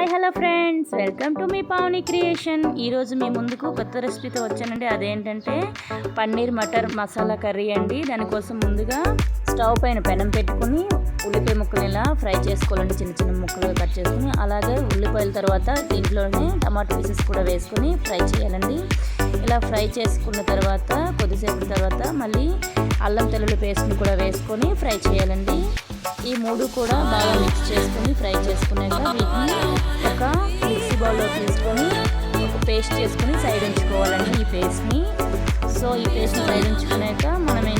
Hi hello friends, welcome to me Pavani creation. ఈరోజు మీ ముందుకు కొత్త రెసిపీతో వచ్చానండి. అదేంటంటే పన్నీర్ మటర్ మసాలా కర్రీ అండి. దానికోసం ముందుగా స్టవ్ పైన పెనం పెట్టుకుని ఉల్లిపాయ ముక్కలు ఇలా ఫ్రై చేసుకోవాలండి. చిన్న చిన్న ముక్కలుగా కట్ చేసుకుని, అలాగే ఉల్లిపాయల తర్వాత దీంట్లోనే టమాటో పీసెస్ కూడా వేసుకొని ఫ్రై చేయాలండి. ఇలా ఫ్రై చేసుకున్న తర్వాత కొద్దిసేపు తర్వాత మళ్ళీ అల్లం తెల్లుల్లి పేస్ట్ని కూడా వేసుకొని ఫ్రై చేయాలండి. ఈ మూడు కూడా బాగా మిక్స్ చేసుకొని ఫ్రై చేసుకున్నాక వీటిని ఒక మిక్సీ బౌల్లో తీసుకొని ఒక పేస్ట్ చేసుకొని సైడ్ ఉంచుకోవాలండి. ఈ పేస్ట్ని ఈ పేస్ట్ని సైడ్ ఉంచుకున్నాక మనం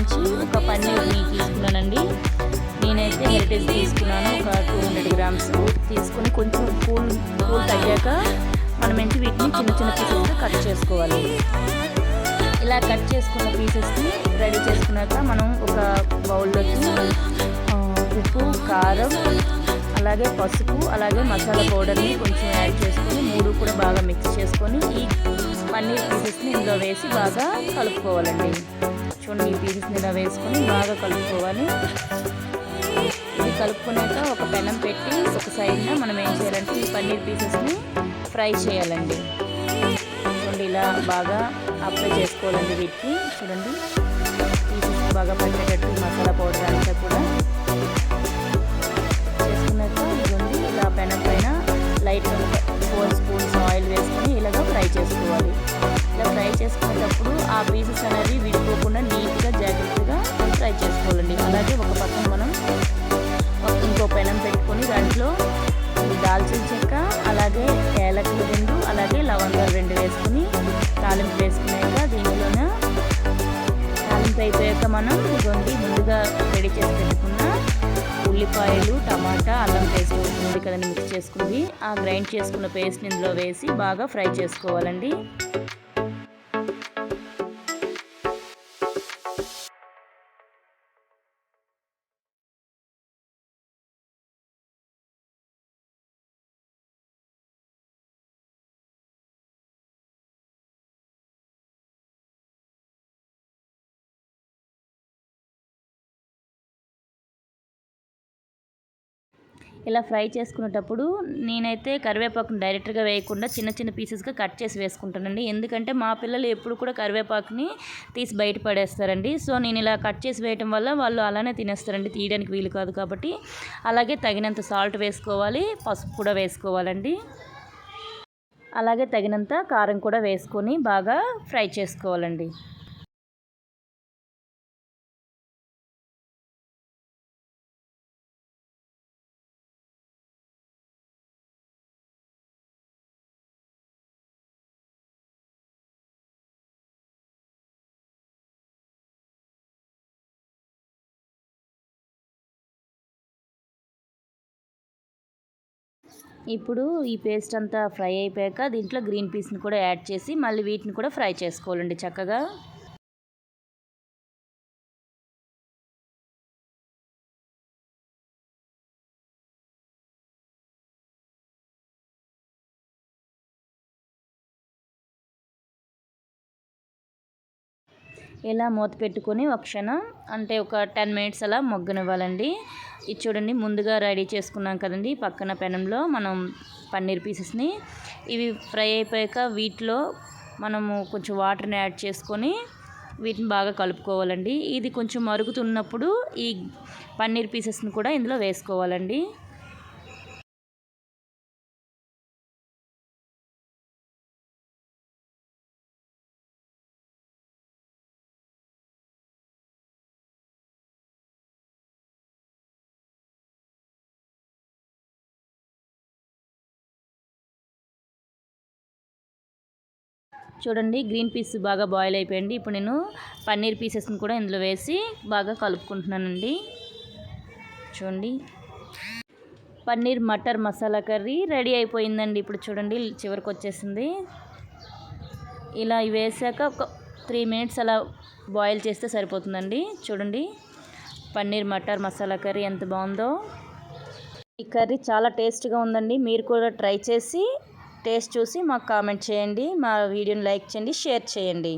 ఒక పన్నీర్ని తీసుకున్నానండి. నేనైతే హెరిటేజ్ తీసుకున్నాను. ఒక 200 గ్రామ్స్ తీసుకొని కొంచెం కూల్ తగ్గాక మనం వీటిని చిన్న చిన్న పీసెస్గా కట్ చేసుకోవాలి. ఇలా కట్ చేసుకున్న పీసెస్ని రెడీ చేసుకున్నాక మనం ఒక బౌల్లోకి ఉప్పు, కారం, అలాగే పసుపు, అలాగే మసాలా పౌడర్ని కొంచెం యాడ్ చేసుకొని మూడు కూడా బాగా మిక్స్ చేసుకొని ఈ పన్నీర్ పీసెస్ని ఇందులో వేసి బాగా కలుపుకోవాలండి. చూడండి, ఈ పీసెస్ని ఇలా వేసుకొని బాగా కలుపుకోవాలి. ఇది కలుపుకున్నాక ఒక పెనం పెట్టి ఒక సైడ్న మనం ఏం చేయాలంటే ఈ పన్నీర్ పీసెస్ని ఫ్రై చేయాలండి. చూడండి, ఇలా బాగా అప్లై చేసుకోవాలండి. వీటికి చూడండి పీసెస్ బాగా పట్టేటట్టు మసాలా పౌడర్ అంతా కూడా చేసుకున్నాక ఇదిగోండి ఇలా పెనం పైన లైట్గా 4 స్పూన్స్ ఆయిల్ వేసుకొని ఇలాగ ఫ్రై చేసుకోవాలి. ఇలా ఫ్రై చేసుకునేటప్పుడు ఆ పీసెస్ అనేవి విడిపోకుండా నీట్గా జాగ్రత్తగా ఫ్రై చేసుకోవాలండి. అలాగే ఒక పక్కన మనం ఇంకో పెనం పెట్టుకొని దాంట్లో దాల్చిన చెక్క, అలాగే ఏలకులు 2, అలాగే లవంగాలు 2 వేసుకొని తాలింపు వేసుకున్నాక దీనిలోన తాలింపు అయిపోయాక మనం ఇదిగోండి ముందుగా రెడీ చేసి పెట్టుకున్న ఉల్లిపాయలు, టమాటా, అల్లం పేస్ట్ ఉంది కదండి మిక్స్ చేసుకుంది. ఆ గ్రైండ్ చేసుకున్న పేస్ట్ని ఇందులో వేసి బాగా ఫ్రై చేసుకోవాలండి. ఇలా ఫ్రై చేసుకునేటప్పుడు నేనైతే కరివేపాకుని డైరెక్ట్గా వేయకుండా చిన్న చిన్న పీసెస్గా కట్ చేసి వేసుకుంటానండి. ఎందుకంటే మా పిల్లలు ఎప్పుడు కూడా కరివేపాకుని తీసి బయట పడేస్తారండి. నేను ఇలా కట్ చేసి వేయటం వల్ల వాళ్ళు అలానే తినేస్తారండి, తీయడానికి వీలు కాదు కాబట్టి. అలాగే తగినంత సాల్ట్ వేసుకోవాలి, పసుపు కూడా వేసుకోవాలండి. అలాగే తగినంత కారం కూడా వేసుకొని బాగా ఫ్రై చేసుకోవాలండి. ఇప్పుడు ఈ పేస్ట్ అంతా ఫ్రై అయిపోయాక దీంట్లో గ్రీన్ పీస్ని కూడా యాడ్ చేసి మళ్ళీ వీటిని కూడా ఫ్రై చేసుకోవాలండి చక్కగా. ఇలా మూత పెట్టుకొని ఒక క్షణం అంటే ఒక 10 మినిట్స్ అలా మొగ్గనివ్వాలండి. ఇది చూడండి, ముందుగా రెడీ చేసుకున్నాం కదండి పక్కన పెనంలో మనం పన్నీర్ పీసెస్ని. ఇవి ఫ్రై అయిపోయాక వీటిలో మనము కొంచెం వాటర్ని యాడ్ చేసుకొని వీటిని బాగా కలుపుకోవాలండి. ఇది కొంచెం మరుగుతున్నప్పుడు ఈ పన్నీర్ పీసెస్ని కూడా ఇందులో వేసుకోవాలండి. చూడండి, గ్రీన్ పీస్ బాగా బాయిల్ అయిపోయింది. ఇప్పుడు నేను పన్నీర్ పీసెస్ని కూడా ఇందులో వేసి బాగా కలుపుకుంటున్నానండి. చూడండి, పన్నీర్ మటర్ మసాలా కర్రీ రెడీ అయిపోయిందండి. ఇప్పుడు చూడండి చివరికి వచ్చేసింది. ఇలా వేసాక ఒక 3 మినిట్స్ అలా బాయిల్ చేస్తే సరిపోతుందండి. చూడండి, పన్నీర్ మటర్ మసాలా కర్రీ ఎంత బాగుందో. ఈ కర్రీ చాలా టేస్ట్గా ఉందండి. మీరు కూడా ట్రై చేసి టేస్ట్ చూసి మాకు కామెంట్ చేయండి. మా వీడియోని లైక్ చేయండి, షేర్ చేయండి.